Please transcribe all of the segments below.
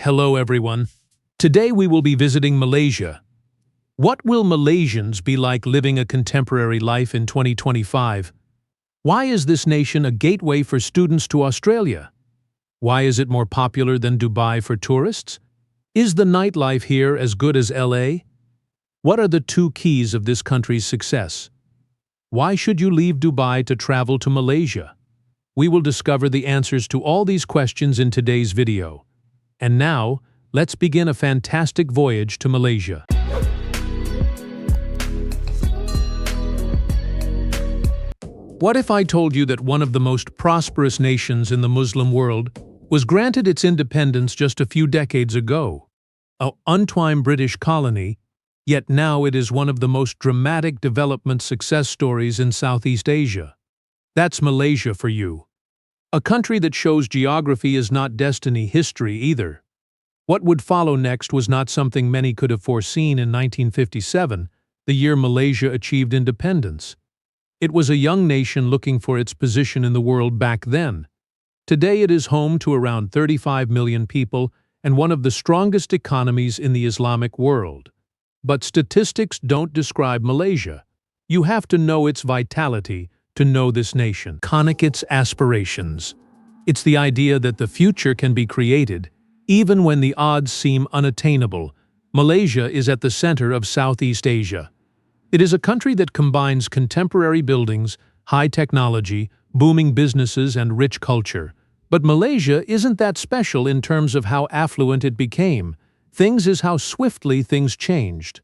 Hello everyone. Today we will be visiting Malaysia. What will Malaysians be like living a contemporary life in 2025? Why is this nation a gateway for students to Australia? Why is it more popular than Dubai for tourists? Is the nightlife here as good as LA? What are the two keys of this country's success? Why should you leave Dubai to travel to Malaysia? We will discover the answers to all these questions in today's video. And now, let's begin a fantastic voyage to Malaysia. What if I told you that one of the most prosperous nations in the Muslim world was granted its independence just a few decades ago? An untwinned British colony, yet now it is one of the most dramatic development success stories in Southeast Asia. That's Malaysia for you. A country that shows geography is not destiny, history either. What would follow next was not something many could have foreseen in 1957, the year Malaysia achieved independence. It was a young nation looking for its position in the world back then. Today it is home to around 35 million people and one of the strongest economies in the Islamic world. But statistics don't describe Malaysia. You have to know its vitality to know this nation. Its aspirations. It's the idea that the future can be created, even when the odds seem unattainable. Malaysia is at the center of Southeast Asia. It is a country that combines contemporary buildings, high technology, booming businesses, and rich culture. But Malaysia isn't that special in terms of how affluent it became. Things is how swiftly things changed.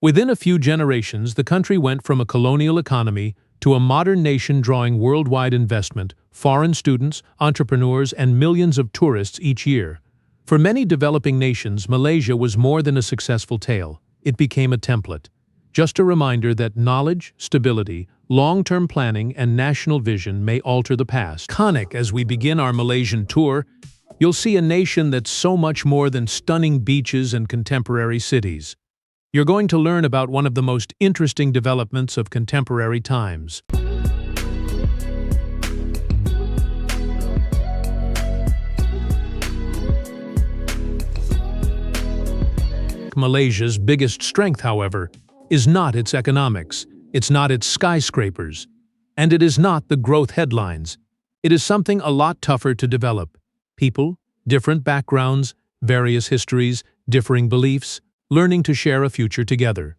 Within a few generations, the country went from a colonial economy to a modern nation drawing worldwide investment, foreign students, entrepreneurs, and millions of tourists each year. For many developing nations, Malaysia was more than a successful tale. It became a template. Just a reminder that knowledge, stability, long-term planning, and national vision may alter the past. As we begin our Malaysian tour, you'll see a nation that's so much more than stunning beaches and contemporary cities. You're going to learn about one of the most interesting developments of contemporary times. Malaysia's biggest strength, however, is not its economics, it's not its skyscrapers, and it is not the growth headlines. It is something a lot tougher to develop. People, different backgrounds, various histories, differing beliefs, learning to share a future together.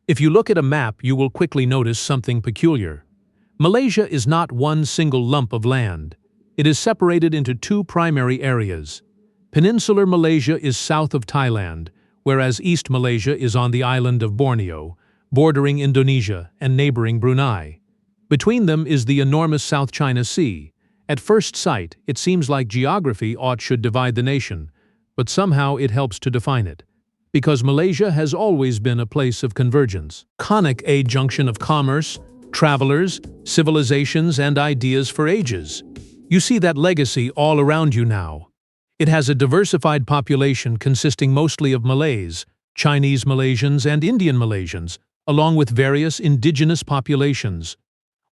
If you look at a map, you will quickly notice something peculiar. Malaysia is not one single lump of land. It is separated into two primary areas. Peninsular Malaysia is south of Thailand, whereas East Malaysia is on the island of Borneo, bordering Indonesia and neighboring Brunei. Between them is the enormous South China Sea. At first sight, it seems like geography should divide the nation, but somehow it helps to define it. Because Malaysia has always been a place of convergence. A junction of commerce, travelers, civilizations, and ideas for ages. You see that legacy all around you now. It has a diversified population consisting mostly of Malays, Chinese Malaysians, and Indian Malaysians, along with various indigenous populations.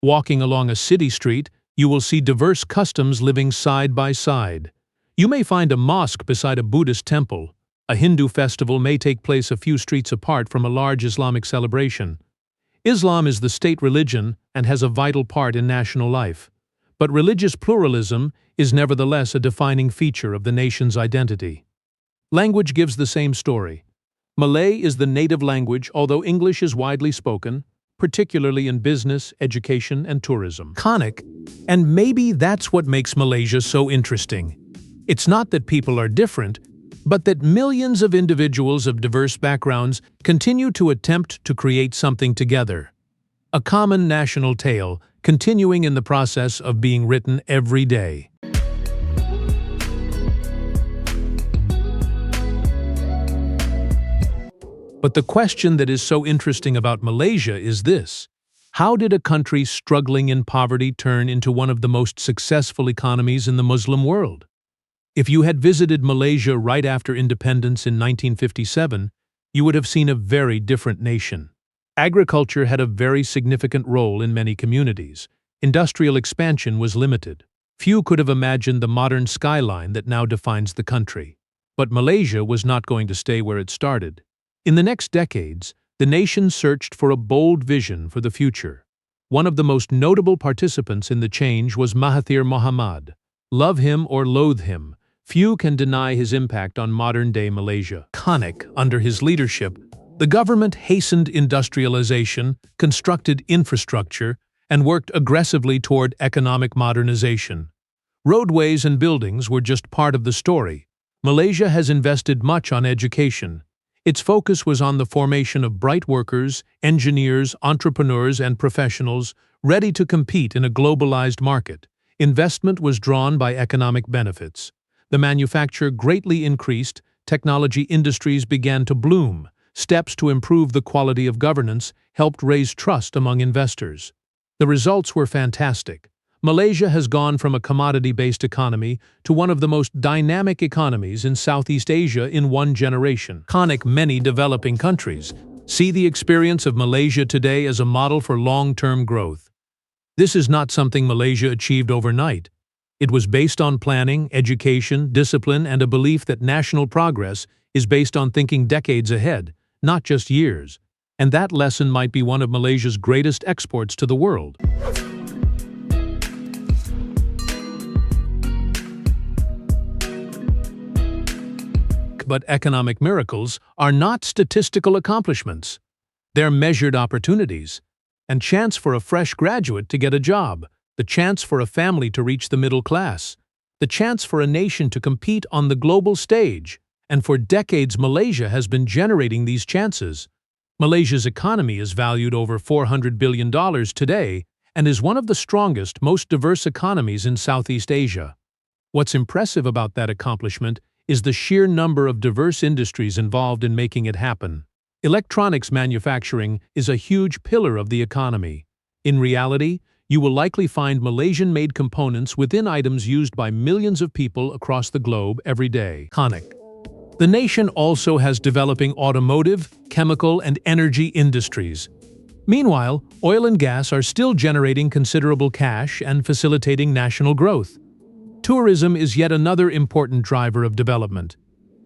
Walking along a city street, you will see diverse customs living side by side. You may find a mosque beside a Buddhist temple. A Hindu festival may take place a few streets apart from a large Islamic celebration. Islam is the state religion and has a vital part in national life. But religious pluralism is nevertheless a defining feature of the nation's identity. Language gives the same story. Malay is the native language, although English is widely spoken, particularly in business, education, and tourism. And maybe that's what makes Malaysia so interesting. It's not that people are different, but that millions of individuals of diverse backgrounds continue to attempt to create something together. A common national tale, continuing in the process of being written every day. But the question that is so interesting about Malaysia is this: how did a country struggling in poverty turn into one of the most successful economies in the Muslim world? If you had visited Malaysia right after independence in 1957, you would have seen a very different nation. Agriculture had a very significant role in many communities. Industrial expansion was limited. Few could have imagined the modern skyline that now defines the country. But Malaysia was not going to stay where it started. In the next decades, the nation searched for a bold vision for the future. One of the most notable participants in the change was Mahathir Mohamad. Love him or loathe him, few can deny his impact on modern-day Malaysia. Iconic, under his leadership, the government hastened industrialization, constructed infrastructure, and worked aggressively toward economic modernization. Roadways and buildings were just part of the story. Malaysia has invested much on education. Its focus was on the formation of bright workers, engineers, entrepreneurs, and professionals ready to compete in a globalized market. Investment was drawn by economic benefits. The manufacture greatly increased, technology industries began to bloom. Steps to improve the quality of governance helped raise trust among investors. The results were fantastic. Malaysia has gone from a commodity-based economy to one of the most dynamic economies in Southeast Asia in one generation. Iconic many developing countries see the experience of Malaysia today as a model for long-term growth. This is not something Malaysia achieved overnight. It was based on planning, education, discipline, and a belief that national progress is based on thinking decades ahead, not just years. And that lesson might be one of Malaysia's greatest exports to the world. But economic miracles are not statistical accomplishments. They're measured opportunities. And chance for a fresh graduate to get a job, the chance for a family to reach the middle class, the chance for a nation to compete on the global stage. And for decades, Malaysia has been generating these chances. Malaysia's economy is valued over $400 billion today and is one of the strongest, most diverse economies in Southeast Asia. What's impressive about that accomplishment is the sheer number of diverse industries involved in making it happen. Electronics manufacturing is a huge pillar of the economy. In reality, you will likely find Malaysian-made components within items used by millions of people across the globe every day. Iconic. The nation also has developing automotive, chemical, and energy industries. Meanwhile, oil and gas are still generating considerable cash and facilitating national growth. Tourism is yet another important driver of development.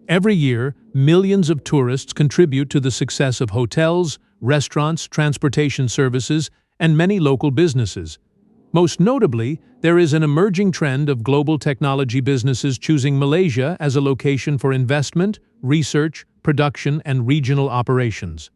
Every year, millions of tourists contribute to the success of hotels, restaurants, transportation services, and many local businesses. Most notably, there is an emerging trend of global technology businesses choosing Malaysia as a location for investment, research, production, and regional operations.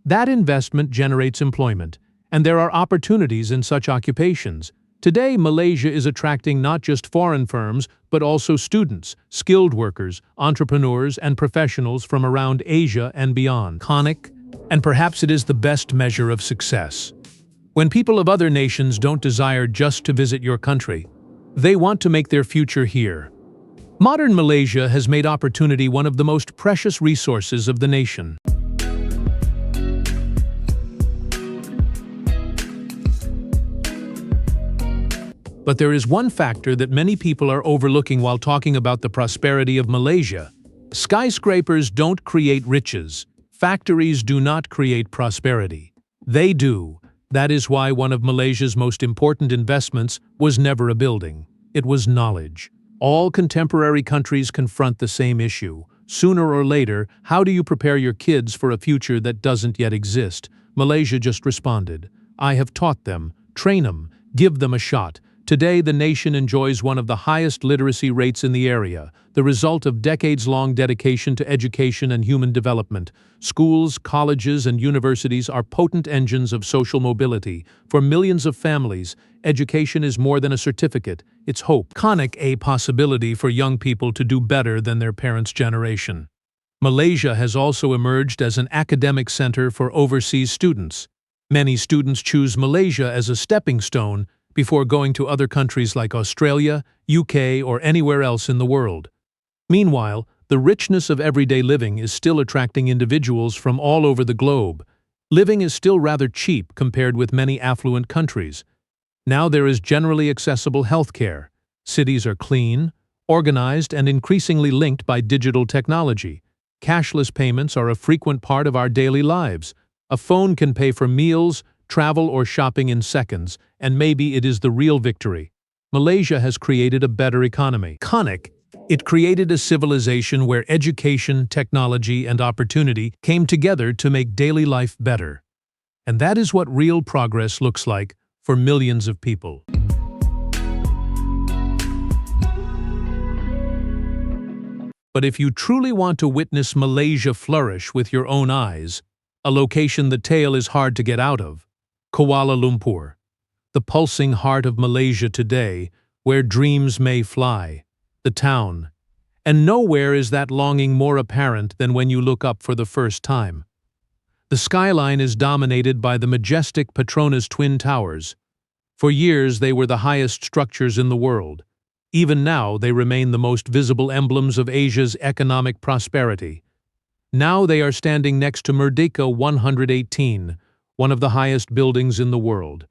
That investment generates employment, and there are opportunities in such occupations. Today, Malaysia is attracting not just foreign firms, but also students, skilled workers, entrepreneurs, and professionals from around Asia and beyond. Iconic, and perhaps it is the best measure of success. When people of other nations don't desire just to visit your country, they want to make their future here. Modern Malaysia has made opportunity one of the most precious resources of the nation. But there is one factor that many people are overlooking while talking about the prosperity of Malaysia. Skyscrapers don't create riches. Factories do not create prosperity. They do. That is why one of Malaysia's most important investments was never a building. It was knowledge. All contemporary countries confront the same issue. Sooner or later, how do you prepare your kids for a future that doesn't yet exist? Malaysia just responded. I have taught them. Train them. Give them a shot. Today, the nation enjoys one of the highest literacy rates in the area, the result of decades-long dedication to education and human development. Schools, colleges, and universities are potent engines of social mobility. For millions of families, education is more than a certificate, it's hope. Iconic, a possibility for young people to do better than their parents' generation. Malaysia has also emerged as an academic center for overseas students. Many students choose Malaysia as a stepping stone before going to other countries like Australia, UK, or anywhere else in the world. Meanwhile, the richness of everyday living is still attracting individuals from all over the globe. Living is still rather cheap compared with many affluent countries. Now there is generally accessible healthcare. Cities are clean, organized, and increasingly linked by digital technology. Cashless payments are a frequent part of our daily lives. A phone can pay for meals, travel, or shopping in seconds, and maybe it is the real victory. Malaysia has created a better economy. Iconic, It created a civilization where education, technology, and opportunity came together to make daily life better. And that is what real progress looks like for millions of people. But if you truly want to witness Malaysia flourish with your own eyes, a location the tale is hard to get out of, Kuala Lumpur, the pulsing heart of Malaysia today, where dreams may fly, the town. And nowhere is that longing more apparent than when you look up for the first time. The skyline is dominated by the majestic Petronas Twin Towers. For years they were the highest structures in the world. Even now they remain the most visible emblems of Asia's economic prosperity. Now they are standing next to Merdeka 118, one of the highest buildings in the world.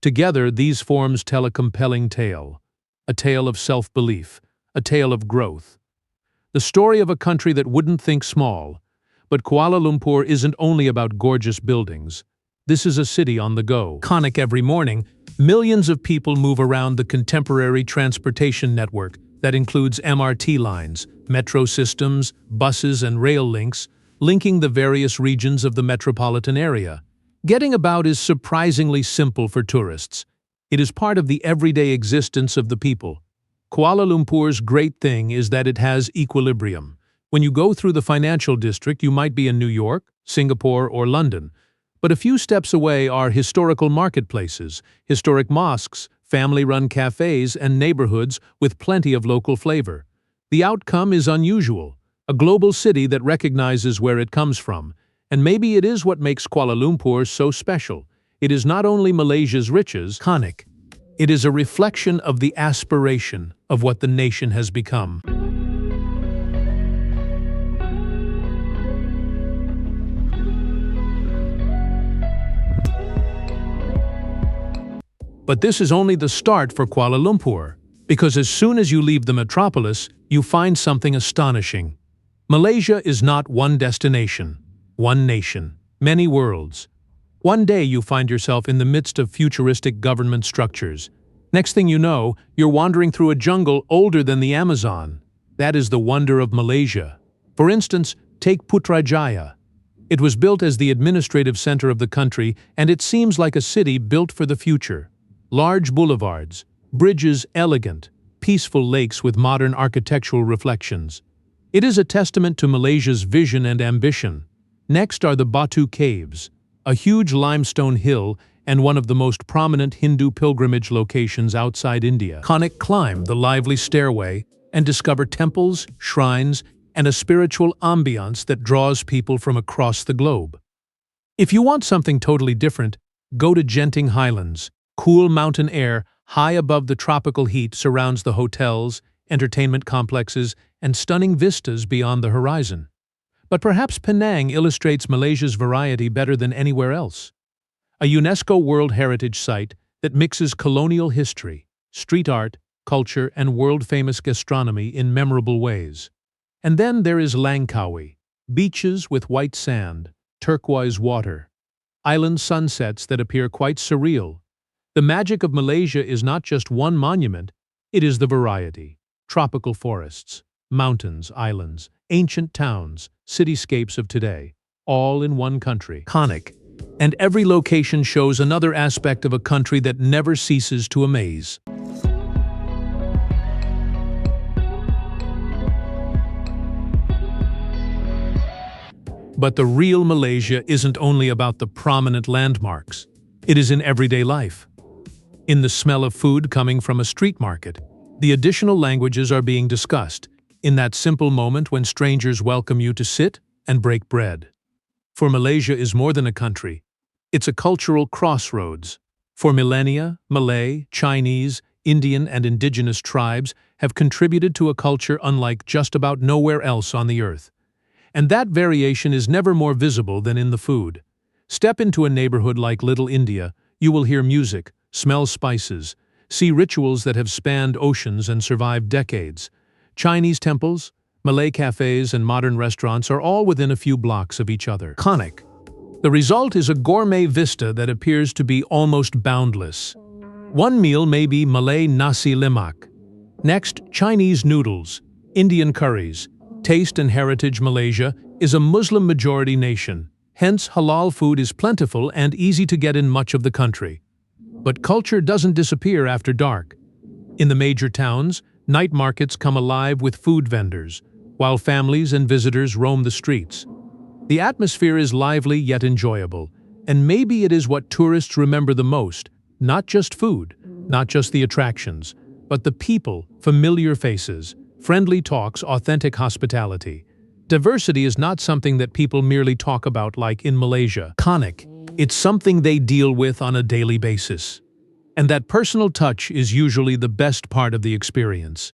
Together these forms tell a compelling tale. A tale of self-belief, a tale of growth. The story of a country that wouldn't think small. But Kuala Lumpur isn't only about gorgeous buildings. This is a city on the go. Iconic every morning, millions of people move around the contemporary transportation network that includes MRT lines, metro systems, buses, and rail links, linking the various regions of the metropolitan area. Getting about is surprisingly simple for tourists. It is part of the everyday existence of the people. Kuala Lumpur's great thing is that it has equilibrium. When you go through the financial district, you might be in New York, Singapore, or London. But a few steps away are historical marketplaces, historic mosques, family-run cafes, and neighborhoods with plenty of local flavor. The outcome is unusual, a global city that recognizes where it comes from. And maybe it is what makes Kuala Lumpur so special. It is not only Malaysia's riches, iconic. It is a reflection of the aspiration of what the nation has become. But this is only the start for Kuala Lumpur, because as soon as you leave the metropolis, you find something astonishing. Malaysia is not one destination, one nation, many worlds. One day you find yourself in the midst of futuristic government structures. Next thing you know, you're wandering through a jungle older than the Amazon. That is the wonder of Malaysia. For instance, take Putrajaya. It was built as the administrative center of the country, and it seems like a city built for the future. Large boulevards, bridges elegant, peaceful lakes with modern architectural reflections. It is a testament to Malaysia's vision and ambition. Next are the Batu Caves, a huge limestone hill and one of the most prominent Hindu pilgrimage locations outside India. Climb the lively stairway and discover temples, shrines, and a spiritual ambiance that draws people from across the globe. If you want something totally different, go to Genting Highlands. Cool mountain air high above the tropical heat surrounds the hotels, entertainment complexes, and stunning vistas beyond the horizon. But perhaps Penang illustrates Malaysia's variety better than anywhere else. A UNESCO World Heritage Site that mixes colonial history, street art, culture, and world-famous gastronomy in memorable ways. And then there is Langkawi, beaches with white sand, turquoise water, island sunsets that appear quite surreal. The magic of Malaysia is not just one monument, it is the variety. Tropical forests, mountains, islands, ancient towns, cityscapes of today, all in one country. Iconic. And every location shows another aspect of a country that never ceases to amaze. But the real Malaysia isn't only about the prominent landmarks. It is in everyday life. In the smell of food coming from a street market, the additional languages are being discussed, in that simple moment when strangers welcome you to sit and break bread. For Malaysia is more than a country. It's a cultural crossroads. For millennia, Malay, Chinese, Indian, and indigenous tribes have contributed to a culture unlike just about nowhere else on the earth. And that variation is never more visible than in the food. Step into a neighborhood like Little India, you will hear music, smell spices, see rituals that have spanned oceans and survived decades. Chinese temples, Malay cafes, and modern restaurants are all within a few blocks of each other. Iconic. The result is a gourmet vista that appears to be almost boundless. One meal may be Malay nasi lemak. Next, Chinese noodles, Indian curries. Taste and heritage. Malaysia is a Muslim-majority nation. Hence, halal food is plentiful and easy to get in much of the country. But culture doesn't disappear after dark. In the major towns, night markets come alive with food vendors, while families and visitors roam the streets. The atmosphere is lively yet enjoyable, and maybe it is what tourists remember the most, not just food, not just the attractions, but the people, familiar faces, friendly talks, authentic hospitality. Diversity is not something that people merely talk about like in Malaysia. Iconic. It's something they deal with on a daily basis. And that personal touch is usually the best part of the experience.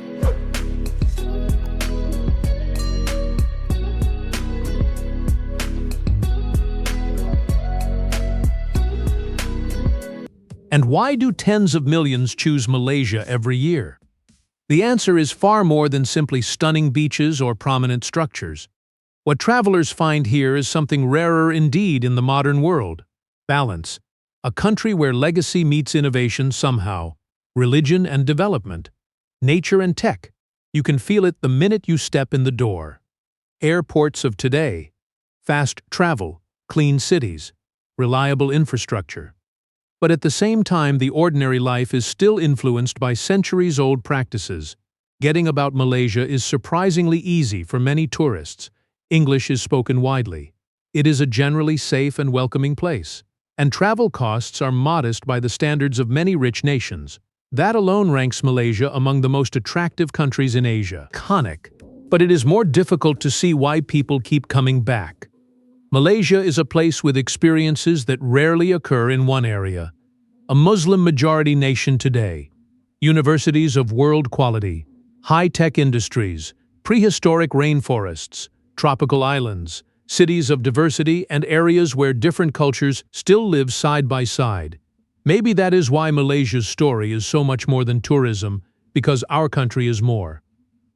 And why do tens of millions choose Malaysia every year? The answer is far more than simply stunning beaches or prominent structures. What travelers find here is something rarer indeed in the modern world: balance. A country where legacy meets innovation somehow, religion and development, nature and tech. You can feel it the minute you step in the door. Airports of today, fast travel, clean cities, reliable infrastructure. But at the same time, the ordinary life is still influenced by centuries-old practices. Getting about Malaysia is surprisingly easy for many tourists. English is spoken widely. It is a generally safe and welcoming place. And travel costs are modest by the standards of many rich nations. That alone ranks Malaysia among the most attractive countries in Asia. Iconic. But it is more difficult to see why people keep coming back. Malaysia is a place with experiences that rarely occur in one area. A Muslim-majority nation today. Universities of world quality, high-tech industries, prehistoric rainforests, tropical islands, cities of diversity, and areas where different cultures still live side by side. Maybe that is why Malaysia's story is so much more than tourism, because our country is more.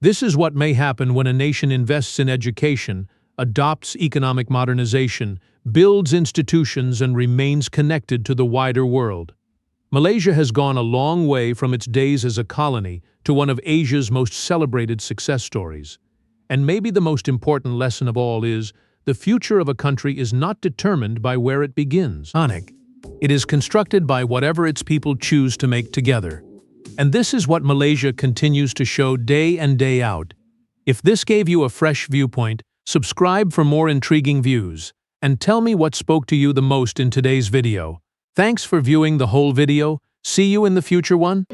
This is what may happen when a nation invests in education, adopts economic modernization, builds institutions, and remains connected to the wider world. Malaysia has gone a long way from its days as a colony to one of Asia's most celebrated success stories. And maybe the most important lesson of all is, the future of a country is not determined by where it begins. It is constructed by whatever its people choose to make together. And this is what Malaysia continues to show day in day out. If this gave you a fresh viewpoint, subscribe for more intriguing views, and tell me what spoke to you the most in today's video. Thanks for viewing the whole video. See you in the future one.